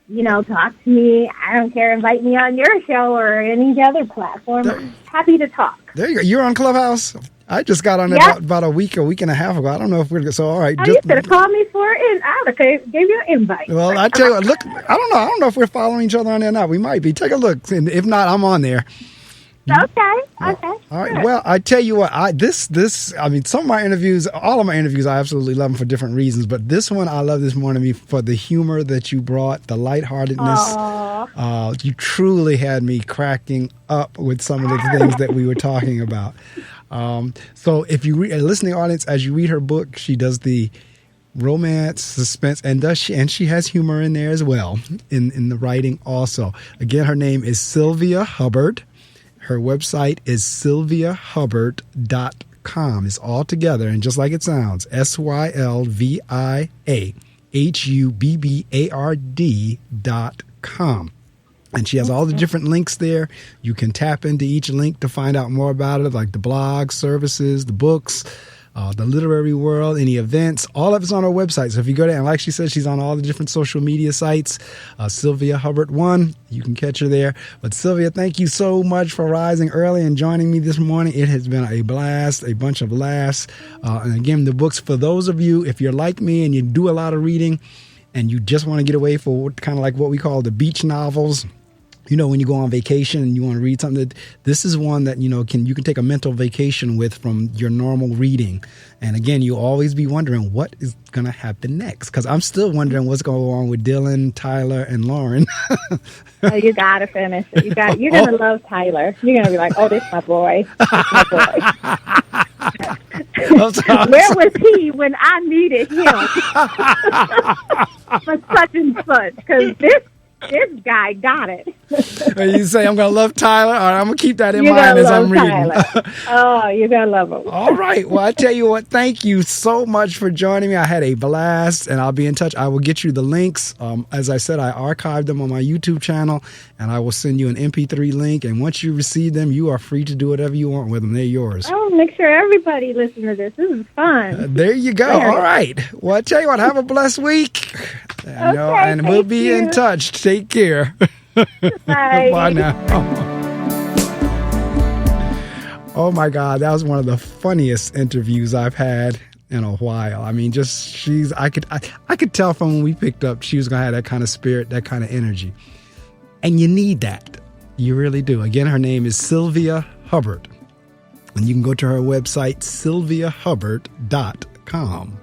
you know, talk to me. I don't care, invite me on your show or any other platform. Happy to talk. There you go. You're on Clubhouse? I just got on Yep. about a week and a half ago. I don't know if we're so. All right, Oh, you could have called me for it, and I would have gave you an invite. well, I tell you what. Look, I don't know if we're following each other on there or not. We might be. Take a look, and if not, I'm on there. Okay. All right. Well, I tell you what. I mean, some of my interviews, all of my interviews, I absolutely love them for different reasons. But this one, I love this more to me for the humor that you brought, the lightheartedness. You truly had me cracking up with some of the things that we were talking about. So, if you a listening audience, as you read her book, she does the romance, suspense, and she has humor in there as well in the writing. Also, again, her name is Sylvia Hubbard. Her website is sylviahubbard.com. It's all together, and just like it sounds, SylviaHubbard.com. And she has all the different links there. You can tap into each link to find out more about it, like the blog, services, the books, the literary world, any events. All of it's on her website. So if you go there, and like she said, she's on all the different social media sites. Sylvia Hubbard 1, you can catch her there. But Sylvia, thank you so much for rising early and joining me this morning. It has been a blast, a bunch of laughs. And again, the books, for those of you, if you're like me and you do a lot of reading and you just want to get away for kind of like what we call the beach novels, you know, when you go on vacation and you want to read something, this is one that, you can take a mental vacation with from your normal reading. And again, you'll always be wondering what is going to happen next. Because I'm still wondering what's going on with Dylan, Tyler, and Lauren. Oh, you got to finish it. You're going to love Tyler. You're going to be like, oh, this is my boy. This is my boy. Where was he when I needed him? For such and such. Because this guy got it. You say, I'm going to love Tyler. All right, I'm going to keep that in mind as I'm reading. Oh, you're going to love him. All right. Well, I tell you what, thank you so much for joining me. I had a blast, and I'll be in touch. I will get you the links. As I said, I archived them on my YouTube channel, and I will send you an MP3 link. And once you receive them, you are free to do whatever you want with them. They're yours. Oh, make sure everybody listen to this. This is fun. There you go. All right. Well, I tell you what, have a blessed week. And we'll be in touch. Take care. Bye. Bye now. Oh my God, that was one of the funniest interviews I've had in a while. I mean, I could tell from when we picked up, she was gonna have that kind of spirit, that kind of energy, and you need that. You really do. Again, her name is Sylvia Hubbard, and you can go to her website, sylviahubbard.com.